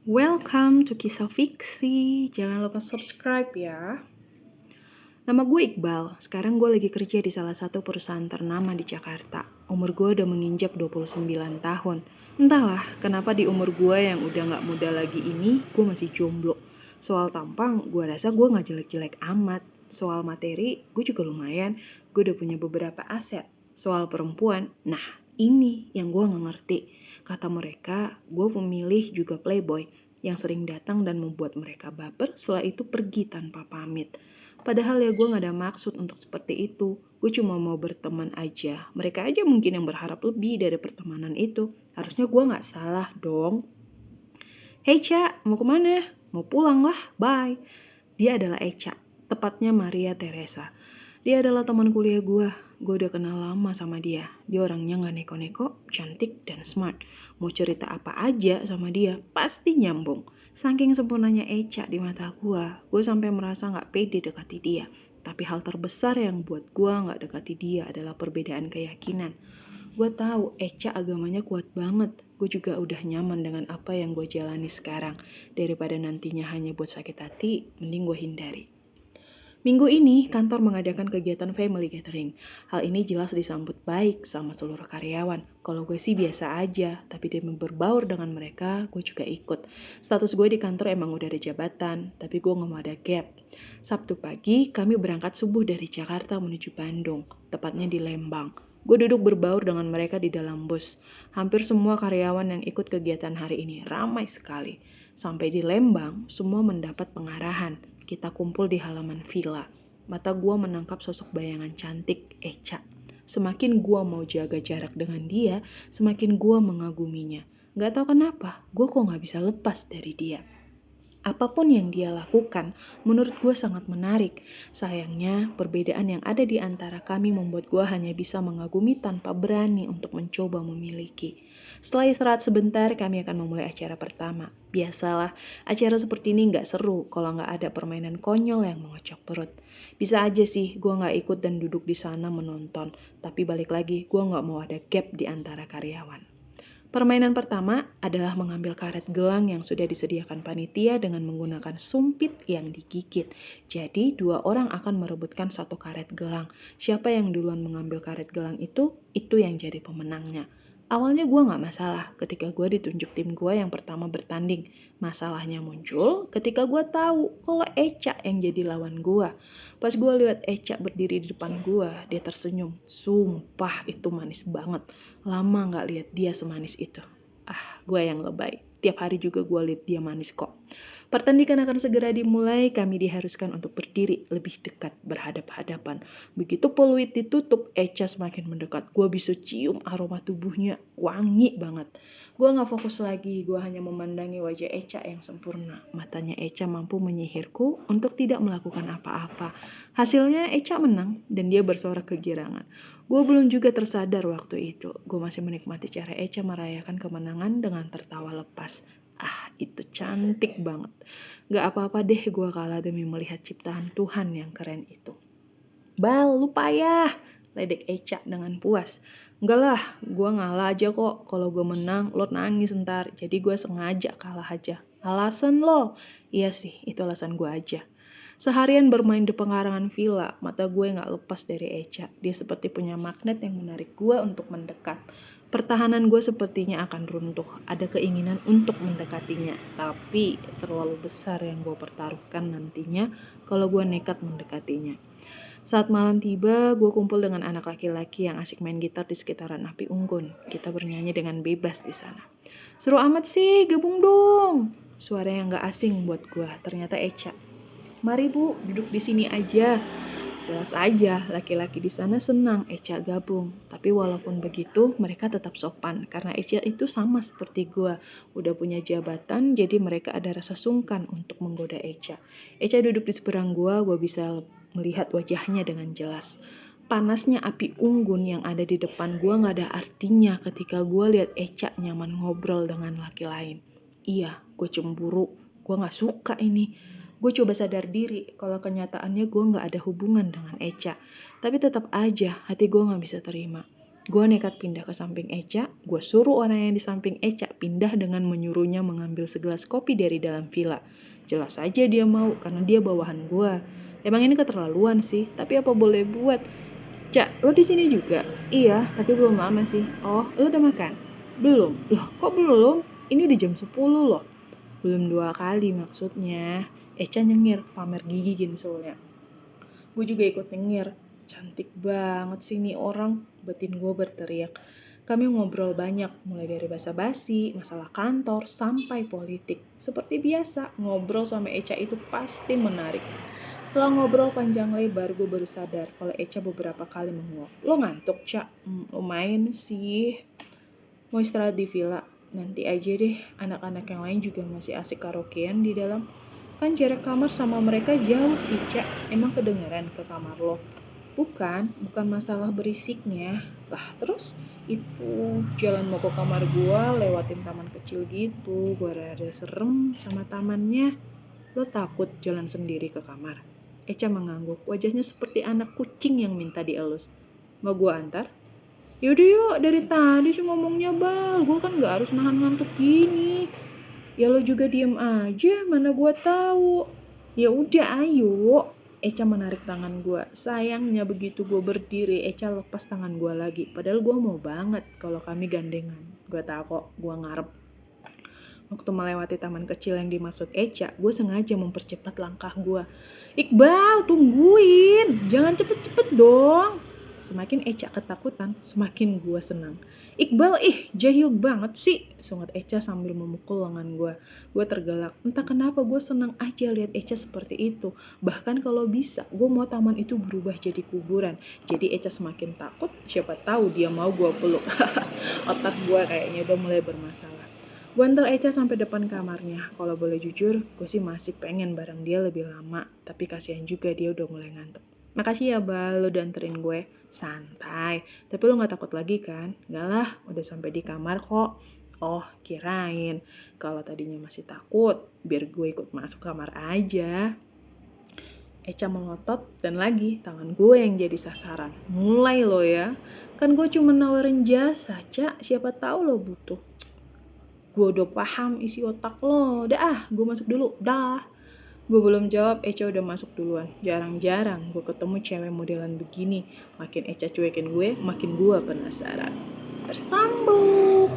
Welcome to Kisah Fiksi. Jangan lupa subscribe ya. Nama gue Iqbal. Sekarang gue lagi kerja di salah satu perusahaan ternama di Jakarta. Umur gue udah menginjak 29 tahun. Entahlah kenapa di umur gue yang udah gak muda lagi ini, gue masih jomblo. Soal tampang, gue rasa gue gak jelek-jelek amat. Soal materi, gue juga lumayan. Gue udah punya beberapa aset. Soal perempuan, nah ini yang gue gak ngerti. Kata mereka, gue pemilih juga playboy yang sering datang dan membuat mereka baper, setelah itu pergi tanpa pamit. Padahal ya gue gak ada maksud untuk seperti itu. Gue cuma mau berteman aja. Mereka aja mungkin yang berharap lebih dari pertemanan itu. Harusnya gue gak salah dong. Hey Ca, mau kemana? Mau pulang lah, bye. Dia adalah Eca, tepatnya Maria Teresa. Dia adalah teman kuliah gue. Gue udah kenal lama sama dia. Dia orangnya gak neko-neko, cantik, dan smart. Mau cerita apa aja sama dia, pasti nyambung. Saking sempurnanya Eca di mata gue sampai merasa gak pede dekati dia. Tapi hal terbesar yang buat gue gak dekati dia adalah perbedaan keyakinan. Gue tahu Eca agamanya kuat banget. Gue juga udah nyaman dengan apa yang gue jalani sekarang. Daripada nantinya hanya buat sakit hati, mending gue hindari. Minggu ini, kantor mengadakan kegiatan family gathering. Hal ini jelas disambut baik sama seluruh karyawan. Kalau gue sih biasa aja, tapi demi berbaur dengan mereka, gue juga ikut. Status gue di kantor emang udah ada jabatan, tapi gue gak mau ada gap. Sabtu pagi, kami berangkat subuh dari Jakarta menuju Bandung, tepatnya di Lembang. Gue duduk berbaur dengan mereka di dalam bus. Hampir semua karyawan yang ikut kegiatan hari ini ramai sekali. Sampai di Lembang, semua mendapat pengarahan. Kita kumpul di halaman villa. Mata gue menangkap sosok bayangan cantik Eca. Semakin gue mau jaga jarak dengan dia, semakin gue mengaguminya. Gak tau kenapa, gue kok gak bisa lepas dari dia. Apapun yang dia lakukan, menurut gue sangat menarik. Sayangnya, perbedaan yang ada di antara kami membuat gue hanya bisa mengagumi tanpa berani untuk mencoba memiliki. Setelah istirahat sebentar, kami akan memulai acara pertama. Biasalah, acara seperti ini gak seru kalau gak ada permainan konyol yang mengocok perut. Bisa aja sih gue gak ikut dan duduk di sana menonton. Tapi balik lagi, gue gak mau ada gap di antara karyawan. Permainan pertama adalah mengambil karet gelang yang sudah disediakan panitia dengan menggunakan sumpit yang digigit. Jadi, 2 orang akan merebutkan 1 karet gelang. Siapa yang duluan mengambil karet gelang itu yang jadi pemenangnya. Awalnya gue gak masalah ketika gue ditunjuk tim gue yang pertama bertanding. Masalahnya muncul ketika gue tahu kalau Eca yang jadi lawan gue. Pas gue lihat Eca berdiri di depan gue, dia tersenyum. Sumpah itu manis banget. Lama gak lihat dia semanis itu. Gue yang lebay. Tiap hari juga gue lihat dia manis kok. Pertandingan akan segera dimulai, kami diharuskan untuk berdiri lebih dekat berhadap-hadapan. Begitu peluit ditutup, Eca semakin mendekat. Gue bisa cium aroma tubuhnya, wangi banget. Gue gak fokus lagi, gue hanya memandangi wajah Eca yang sempurna. Matanya Eca mampu menyihirku untuk tidak melakukan apa-apa. Hasilnya Eca menang dan dia bersorak kegirangan. Gue belum juga tersadar waktu itu. Gue masih menikmati cara Eca merayakan kemenangan dengan tertawa lepas. Itu cantik banget. Gak apa-apa deh gue kalah demi melihat ciptaan Tuhan yang keren itu. Bal, lu payah, ledek Eca dengan puas. Enggak lah, gue ngalah aja kok. Kalau gue menang, lo nangis ntar. Jadi gue sengaja kalah aja. Alasan lo? Iya sih, itu alasan gue aja. Seharian bermain di pekarangan villa, mata gue gak lepas dari Eca. Dia seperti punya magnet yang menarik gue untuk mendekat. Pertahanan gue sepertinya akan runtuh. Ada keinginan untuk mendekatinya, tapi terlalu besar yang gue pertaruhkan nantinya kalau gue nekat mendekatinya. Saat malam tiba, gue kumpul dengan anak laki-laki yang asik main gitar di sekitaran api unggun. Kita bernyanyi dengan bebas di sana. Seru amat sih, gabung dong. Suara yang gak asing buat gue, ternyata Eca. Mari bu, duduk di sini aja. Jelas aja, laki-laki di sana senang Eca gabung. Tapi walaupun begitu, mereka tetap sopan. Karena Eca itu sama seperti gue. Udah punya jabatan, jadi mereka ada rasa sungkan untuk menggoda Eca. Eca duduk di seberang gue bisa melihat wajahnya dengan jelas. Panasnya api unggun yang ada di depan gue gak ada artinya ketika gue lihat Eca nyaman ngobrol dengan laki lain. Iya, gue cemburu. Gue gak suka ini. Gue coba sadar diri kalau kenyataannya gue gak ada hubungan dengan Eca. Tapi tetap aja hati gue gak bisa terima. Gue nekat pindah ke samping Eca, gue suruh orang yang di samping Eca pindah dengan menyuruhnya mengambil segelas kopi dari dalam villa. Jelas aja dia mau, karena dia bawahan gue. Emang ini keterlaluan sih, tapi apa boleh buat. Cak, lo di sini juga? Iya, tapi belum lama sih. Oh, lo udah makan? Belum. Loh, kok belum? Ini udah jam 10 loh. Belum 2 kali maksudnya. Eca nyengir, pamer gigi ginsulnya. Gue juga ikut nyengir. Cantik banget sih nih orang, batin gue berteriak. Kami ngobrol banyak, mulai dari basa-basi, masalah kantor, sampai politik. Seperti biasa, ngobrol sama Eca itu pasti menarik. Setelah ngobrol panjang lebar, gue baru sadar kalau Eca beberapa kali menguap. Lo ngantuk, Ca? Lumayan sih. Mau istirahat di villa? Nanti aja deh, anak-anak yang lain juga masih asik karaokean di dalam. Kan jarak kamar sama mereka jauh sih, Ca. Emang kedengeran ke kamar lo? Bukan masalah berisiknya. Lah, terus itu jalan mau ke kamar gua lewatin taman kecil gitu. Gua rada serem sama tamannya. Lo takut jalan sendiri ke kamar? Eca mengangguk, wajahnya seperti anak kucing yang minta dielus. Mau gua antar? Yaudah yuk, dari tadi sih ngomongnya Bal. Gua kan gak harus nahan ngantuk gini. Ya lo juga diem aja, mana gua tahu. Ya udah ayo. Eca menarik tangan gue. Sayangnya begitu gue berdiri, Eca lepas tangan gue lagi. Padahal gue mau banget kalau kami gandengan. Gue tahu kok, gue ngarep. Waktu melewati taman kecil yang dimaksud Eca, gue sengaja mempercepat langkah gue. Iqbal, tungguin. Jangan cepet-cepet dong. Semakin Eca ketakutan, semakin gue senang. Iqbal, jahil banget sih, sungut Eca sambil memukul lengan gue. Gue tergelak, entah kenapa gue senang aja lihat Eca seperti itu. Bahkan kalau bisa, gue mau taman itu berubah jadi kuburan. Jadi Eca semakin takut, siapa tahu dia mau gue peluk. Otak gue kayaknya udah mulai bermasalah. Gue antar Eca sampai depan kamarnya. Kalau boleh jujur, gue sih masih pengen bareng dia lebih lama. Tapi kasihan juga dia udah mulai ngantuk. Makasih ya Bal, lo udah anterin gue. Santai, tapi lo gak takut lagi kan? Gak lah, udah sampai di kamar kok. Oh, kirain. Kalau tadinya masih takut, biar gue ikut masuk kamar aja. Eca melotot dan lagi tangan gue yang jadi sasaran. Mulai lo ya. Kan gue cuma nawarin jasa, Ca. Siapa tahu lo butuh. Gue udah paham isi otak lo. Gue masuk dulu. Dah. Gue belum jawab, Eca udah masuk duluan. Jarang-jarang gue ketemu cewek modelan begini. Makin Eca cuekin gue, makin gue penasaran. Tersambung.